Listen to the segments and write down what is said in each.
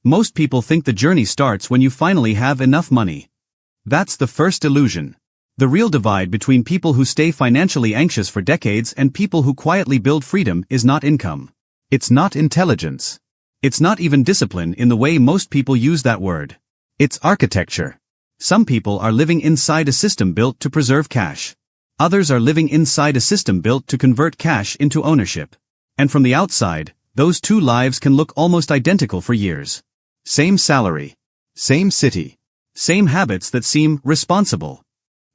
Most people think the journey starts when you finally have enough money. That's the first illusion. The real divide between people who stay financially anxious for decades and people who quietly build freedom is not income. It's not intelligence. It's not even discipline in the way most people use that word. It's architecture. Some people are living inside a system built to preserve cash. Others are living inside a system built to convert cash into ownership. And from the outside, those two lives can look almost identical for years. Same salary. Same city. Same habits that seem responsible.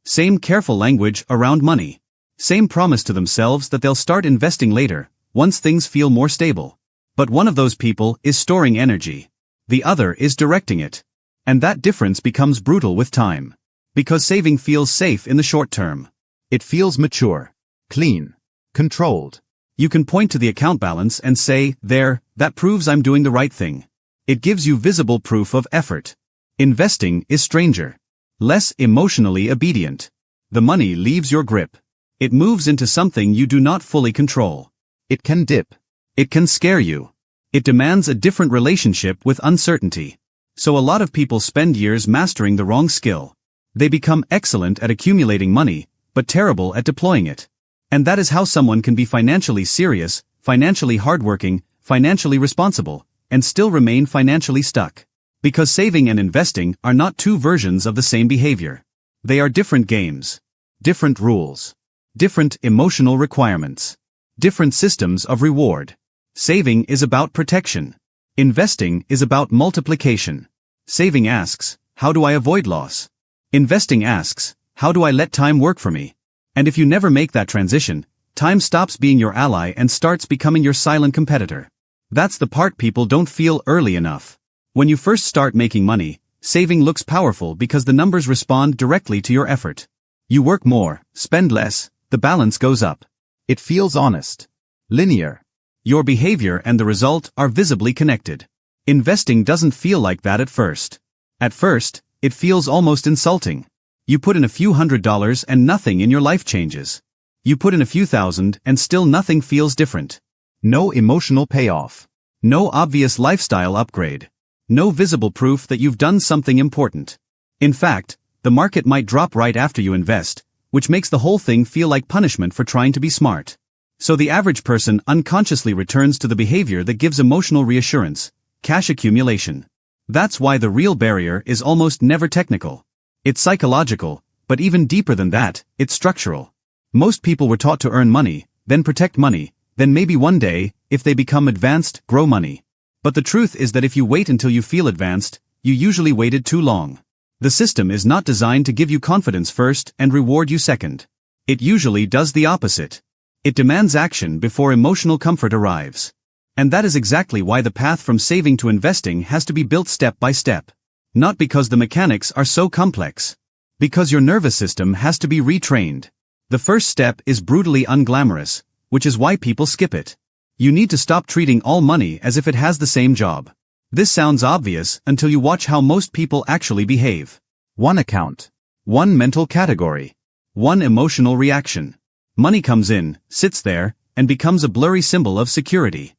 Same careful language around money. Same promise to themselves that they'll start investing later, once things feel more stable. But one of those people is storing energy. The other is directing it. And that difference becomes brutal with time. Because saving feels safe in the short term. It feels mature, clean, controlled. You can point to the account balance and say, there, that proves I'm doing the right thing. It gives you visible proof of effort. Investing is stranger. Less emotionally obedient. The money leaves your grip. It moves into something you do not fully control. It can dip. It can scare you. It demands a different relationship with uncertainty. So a lot of people spend years mastering the wrong skill. They become excellent at accumulating money, but terrible at deploying it. And that is how someone can be financially serious, financially hardworking, financially responsible, and still remain financially stuck. Because saving and investing are not two versions of the same behavior. They are different games. Different rules. Different emotional requirements. Different systems of reward. Saving is about protection. Investing is about multiplication. Saving asks, how do I avoid loss? Investing asks, how do I let time work for me? And if you never make that transition, time stops being your ally and starts becoming your silent competitor. That's the part people don't feel early enough. When you first start making money, saving looks powerful because the numbers respond directly to your effort. You work more, spend less, the balance goes up. It feels honest. Linear. Your behavior and the result are visibly connected. Investing doesn't feel like that at first. At first, it feels almost insulting. You put in a few $100s and nothing in your life changes. You put in a few thousand and still nothing feels different. No emotional payoff. No obvious lifestyle upgrade. No visible proof that you've done something important. In fact, the market might drop right after you invest, which makes the whole thing feel like punishment for trying to be smart. So the average person unconsciously returns to the behavior that gives emotional reassurance, cash accumulation. That's why the real barrier is almost never technical. It's psychological, but even deeper than that, it's structural. Most people were taught to earn money, then protect money, then maybe one day, if they become advanced, grow money. But the truth is that if you wait until you feel advanced, you usually waited too long. The system is not designed to give you confidence first and reward you second. It usually does the opposite. It demands action before emotional comfort arrives. And that is exactly why the path from saving to investing has to be built step by step. Not because the mechanics are so complex. Because your nervous system has to be retrained. The first step is brutally unglamorous, which is why people skip it. You need to stop treating all money as if it has the same job. This sounds obvious until you watch how most people actually behave. One account. One mental category. One emotional reaction. Money comes in, sits there, and becomes a blurry symbol of security.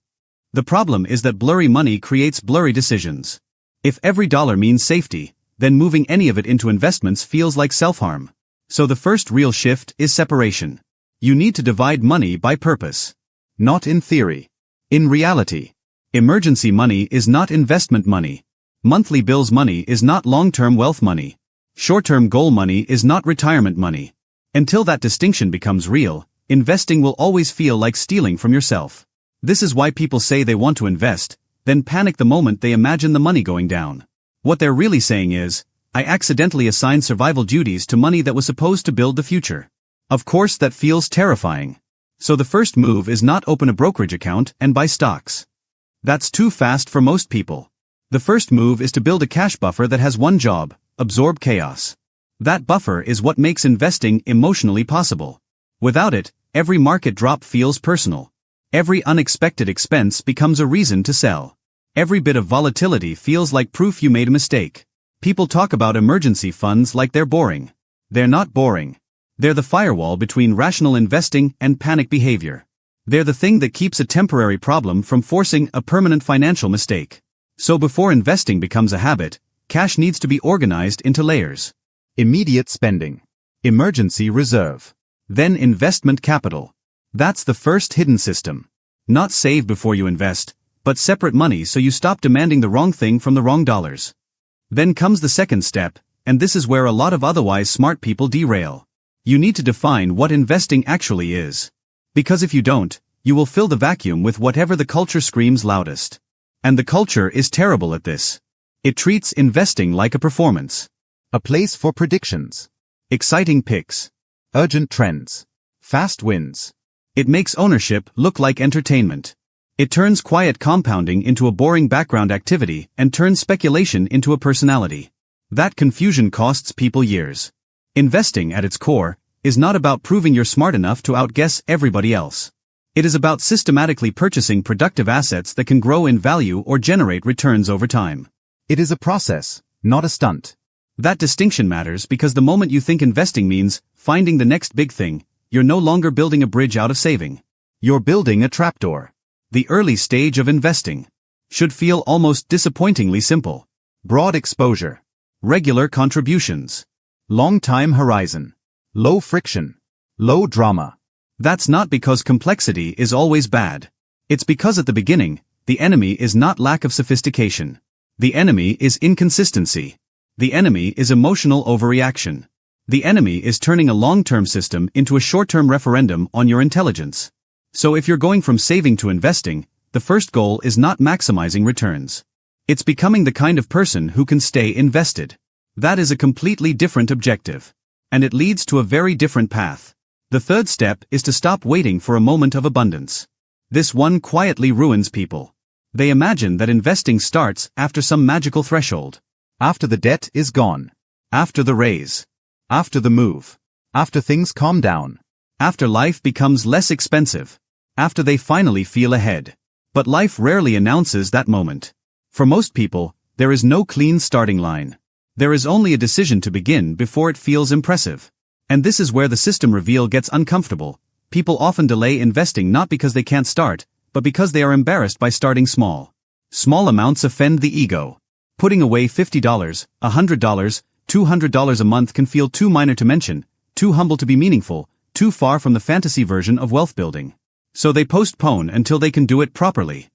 The problem is that blurry money creates blurry decisions. If every dollar means safety, then moving any of it into investments feels like self-harm. So the first real shift is separation. You need to divide money by purpose. Not in theory. In reality. Emergency money is not investment money. Monthly bills money is not long-term wealth money. Short-term goal money is not retirement money. Until that distinction becomes real, investing will always feel like stealing from yourself. This is why people say they want to invest, then panic the moment they imagine the money going down. What they're really saying is, I accidentally assigned survival duties to money that was supposed to build the future. Of course that feels terrifying. So the first move is not open a brokerage account and buy stocks. That's too fast for most people. The first move is to build a cash buffer that has one job, absorb chaos. That buffer is what makes investing emotionally possible. Without it, every market drop feels personal. Every unexpected expense becomes a reason to sell. Every bit of volatility feels like proof you made a mistake. People talk about emergency funds like they're boring. They're not boring. They're the firewall between rational investing and panic behavior. They're the thing that keeps a temporary problem from forcing a permanent financial mistake. So before investing becomes a habit, cash needs to be organized into layers. Immediate spending. Emergency reserve. Then investment capital. That's the first hidden system. Not save before you invest, but separate money so you stop demanding the wrong thing from the wrong dollars. Then comes the second step, and this is where a lot of otherwise smart people derail. You need to define what investing actually is. Because if you don't, you will fill the vacuum with whatever the culture screams loudest. And the culture is terrible at this. It treats investing like a performance. A place for predictions. Exciting picks. Urgent trends. Fast wins. It makes ownership look like entertainment. It turns quiet compounding into a boring background activity and turns speculation into a personality. That confusion costs people years. Investing, at its core, is not about proving you're smart enough to outguess everybody else. It is about systematically purchasing productive assets that can grow in value or generate returns over time. It is a process, not a stunt. That distinction matters because the moment you think investing means finding the next big thing, you're no longer building a bridge out of saving. You're building a trapdoor. The early stage of investing should feel almost disappointingly simple. Broad exposure. Regular contributions. Long time horizon. Low friction. Low drama. That's not because complexity is always bad. It's because at the beginning, the enemy is not lack of sophistication. The enemy is inconsistency. The enemy is emotional overreaction. The enemy is turning a long-term system into a short-term referendum on your intelligence. So if you're going from saving to investing, the first goal is not maximizing returns. It's becoming the kind of person who can stay invested. That is a completely different objective. And it leads to a very different path. The third step is to stop waiting for a moment of abundance. This one quietly ruins people. They imagine that investing starts after some magical threshold. After the debt is gone. After the raise. After the move. After things calm down. After life becomes less expensive. After they finally feel ahead. But life rarely announces that moment. For most people, there is no clean starting line. There is only a decision to begin before it feels impressive. And this is where the system reveal gets uncomfortable. People often delay investing not because they can't start, but because they are embarrassed by starting small. Small amounts offend the ego. Putting away $50, $100, $200 a month can feel too minor to mention, too humble to be meaningful, too far from the fantasy version of wealth building. So they postpone until they can do it properly.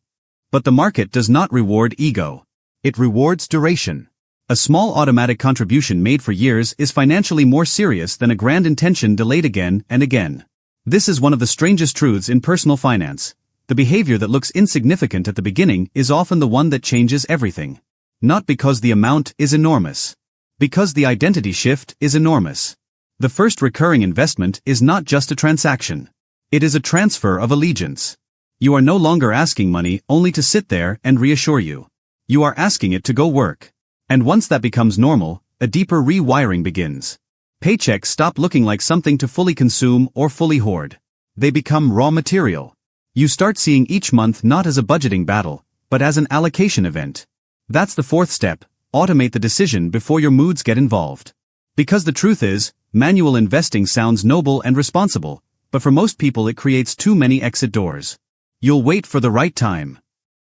But the market does not reward ego. It rewards duration. A small automatic contribution made for years is financially more serious than a grand intention delayed again and again. This is one of the strangest truths in personal finance. The behavior that looks insignificant at the beginning is often the one that changes everything. Not because the amount is enormous. Because the identity shift is enormous. The first recurring investment is not just a transaction. It is a transfer of allegiance. You are no longer asking money only to sit there and reassure you. You are asking it to go work. And once that becomes normal, a deeper rewiring begins. Paychecks stop looking like something to fully consume or fully hoard. They become raw material. You start seeing each month not as a budgeting battle, but as an allocation event. That's the fourth step. Automate the decision before your moods get involved. Because the truth is, manual investing sounds noble and responsible, but for most people it creates too many exit doors. You'll wait for the right time.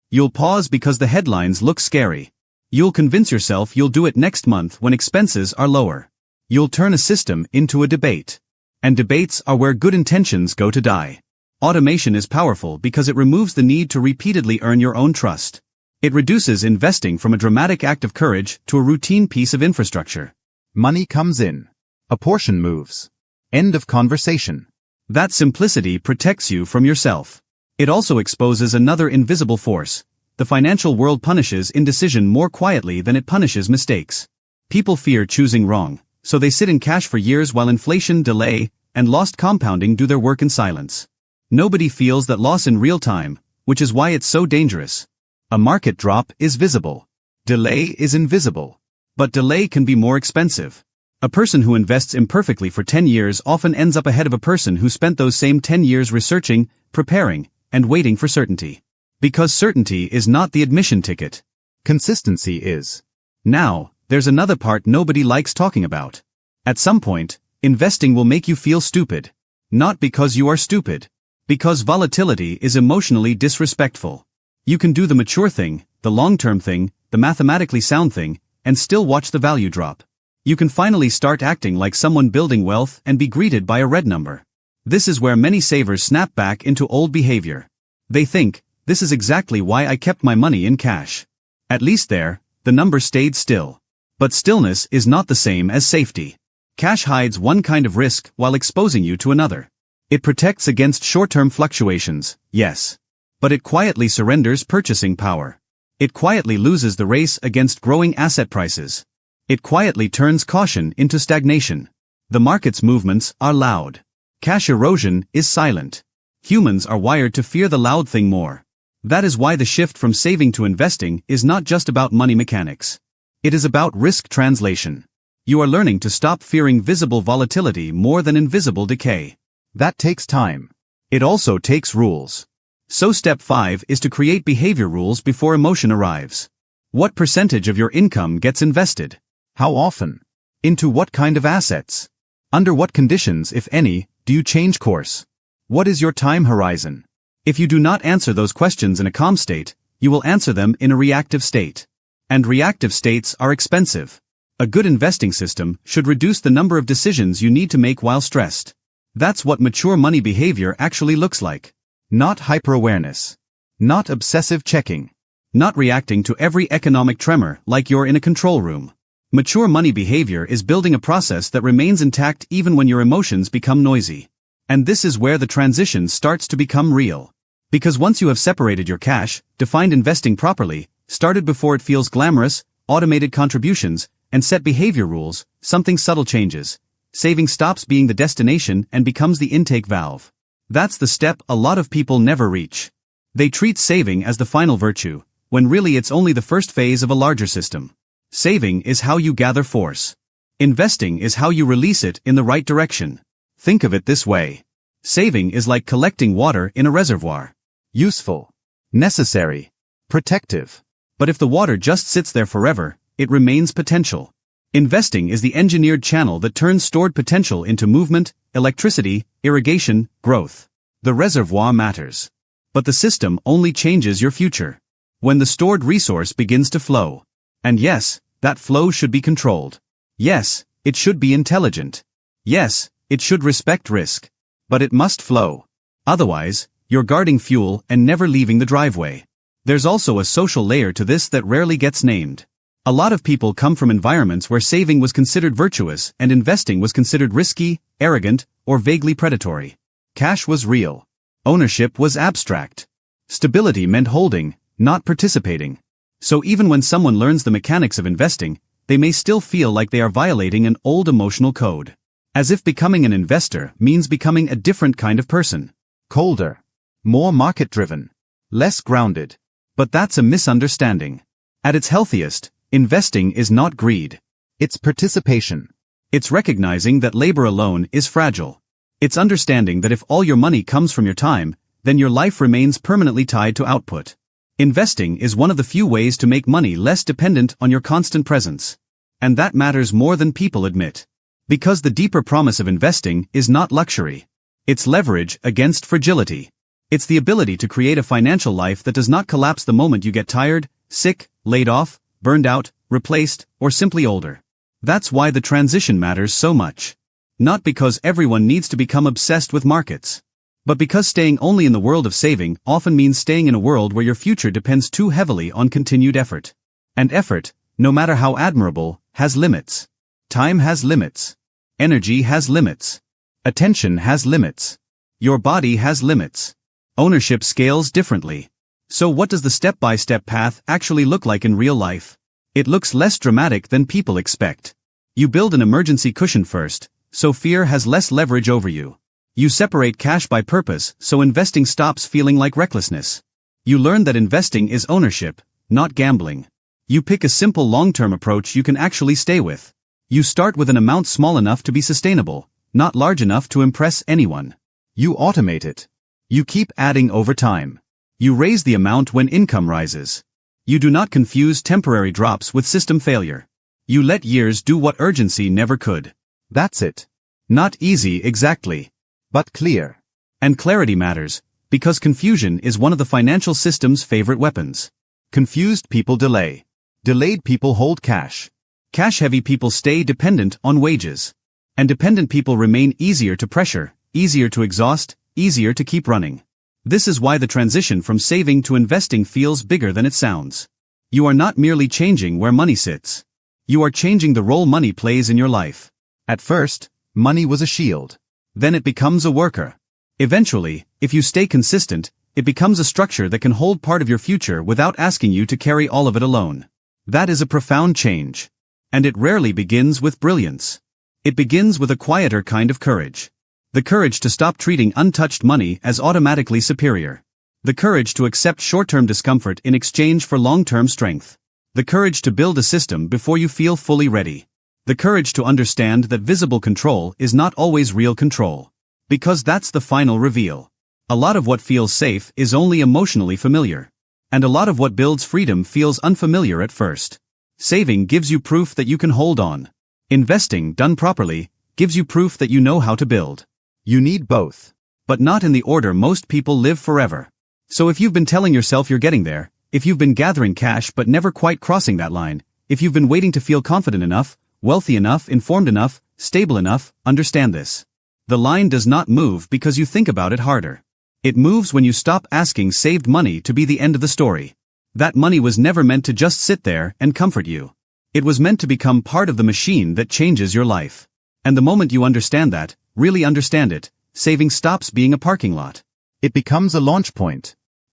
You'll pause because the headlines look scary. You'll convince yourself you'll do it next month when expenses are lower. You'll turn a system into a debate. And debates are where good intentions go to die. Automation is powerful because it removes the need to repeatedly earn your own trust. It reduces investing from a dramatic act of courage to a routine piece of infrastructure. Money comes in. A portion moves. End of conversation. That simplicity protects you from yourself. It also exposes another invisible force. The financial world punishes indecision more quietly than it punishes mistakes. People fear choosing wrong, so they sit in cash for years while inflation, delay, and lost compounding do their work in silence. Nobody feels that loss in real time, which is why it's so dangerous. A market drop is visible. Delay is invisible. But delay can be more expensive. A person who invests imperfectly for 10 years often ends up ahead of a person who spent those same 10 years researching, preparing, and waiting for certainty. Because certainty is not the admission ticket. Consistency is. Now, there's another part nobody likes talking about. At some point, investing will make you feel stupid. Not because you are stupid. Because volatility is emotionally disrespectful. You can do the mature thing, the long-term thing, the mathematically sound thing, and still watch the value drop. You can finally start acting like someone building wealth and be greeted by a red number. This is where many savers snap back into old behavior. They think, this is exactly why I kept my money in cash. At least there, the number stayed still. But stillness is not the same as safety. Cash hides one kind of risk while exposing you to another. It protects against short-term fluctuations, yes. But it quietly surrenders purchasing power. It quietly loses the race against growing asset prices. It quietly turns caution into stagnation. The market's movements are loud. Cash erosion is silent. Humans are wired to fear the loud thing more. That is why the shift from saving to investing is not just about money mechanics. It is about risk translation. You are learning to stop fearing visible volatility more than invisible decay. That takes time. It also takes rules. So step 5 is to create behavior rules before emotion arrives. What percentage of your income gets invested? How often? Into what kind of assets? Under what conditions, if any, do you change course? What is your time horizon? If you do not answer those questions in a calm state, you will answer them in a reactive state. And reactive states are expensive. A good investing system should reduce the number of decisions you need to make while stressed. That's what mature money behavior actually looks like. Not hyper-awareness. Not obsessive checking. Not reacting to every economic tremor like you're in a control room. Mature money behavior is building a process that remains intact even when your emotions become noisy. And this is where the transition starts to become real. Because once you have separated your cash, defined investing properly, started before it feels glamorous, automated contributions, and set behavior rules, something subtle changes. Saving stops being the destination and becomes the intake valve. That's the step a lot of people never reach. They treat saving as the final virtue, when really it's only the first phase of a larger system. Saving is how you gather force. Investing is how you release it in the right direction. Think of it this way. Saving is like collecting water in a reservoir. Useful. Necessary. Protective. But if the water just sits there forever, it remains potential. Investing is the engineered channel that turns stored potential into movement, electricity, irrigation, growth. The reservoir matters. But the system only changes your future when the stored resource begins to flow. And yes, that flow should be controlled. Yes, it should be intelligent. Yes, it should respect risk. But it must flow. Otherwise, you're guarding fuel and never leaving the driveway. There's also a social layer to this that rarely gets named. A lot of people come from environments where saving was considered virtuous and investing was considered risky, arrogant, or vaguely predatory. Cash was real. Ownership was abstract. Stability meant holding, not participating. So even when someone learns the mechanics of investing, they may still feel like they are violating an old emotional code. As if becoming an investor means becoming a different kind of person. Colder. More market-driven. Less grounded. But that's a misunderstanding. At its healthiest, investing is not greed. It's participation. It's recognizing that labor alone is fragile. It's understanding that if all your money comes from your time, then your life remains permanently tied to output. Investing is one of the few ways to make money less dependent on your constant presence. And that matters more than people admit. Because the deeper promise of investing is not luxury. It's leverage against fragility. It's the ability to create a financial life that does not collapse the moment you get tired, sick, laid off, burned out, replaced, or simply older. That's why the transition matters so much. Not because everyone needs to become obsessed with markets. But because staying only in the world of saving often means staying in a world where your future depends too heavily on continued effort. And effort, no matter how admirable, has limits. Time has limits. Energy has limits. Attention has limits. Your body has limits. Ownership scales differently. So what does the step-by-step path actually look like in real life? It looks less dramatic than people expect. You build an emergency cushion first, so fear has less leverage over you. You separate cash by purpose, so investing stops feeling like recklessness. You learn that investing is ownership, not gambling. You pick a simple long-term approach you can actually stay with. You start with an amount small enough to be sustainable, not large enough to impress anyone. You automate it. You keep adding over time. You raise the amount when income rises. You do not confuse temporary drops with system failure. You let years do what urgency never could. That's it. Not easy exactly, but clear. And clarity matters, because confusion is one of the financial system's favorite weapons. Confused people delay. Delayed people hold cash. Cash-heavy people stay dependent on wages. And dependent people remain easier to pressure, easier to exhaust, easier to keep running. This is why the transition from saving to investing feels bigger than it sounds. You are not merely changing where money sits. You are changing the role money plays in your life. At first, money was a shield. Then it becomes a worker. Eventually, if you stay consistent, it becomes a structure that can hold part of your future without asking you to carry all of it alone. That is a profound change. And it rarely begins with brilliance. It begins with a quieter kind of courage. The courage to stop treating untouched money as automatically superior. The courage to accept short-term discomfort in exchange for long-term strength. The courage to build a system before you feel fully ready. The courage to understand that visible control is not always real control. Because that's the final reveal. A lot of what feels safe is only emotionally familiar. And a lot of what builds freedom feels unfamiliar at first. Saving gives you proof that you can hold on. Investing, done properly, gives you proof that you know how to build. You need both. But not in the order most people live forever. So if you've been telling yourself you're getting there, if you've been gathering cash but never quite crossing that line, if you've been waiting to feel confident enough, wealthy enough, informed enough, stable enough, understand this. The line does not move because you think about it harder. It moves when you stop asking saved money to be the end of the story. That money was never meant to just sit there and comfort you. It was meant to become part of the machine that changes your life. And the moment you understand that, really understand it, saving stops being a parking lot. It becomes a launch point.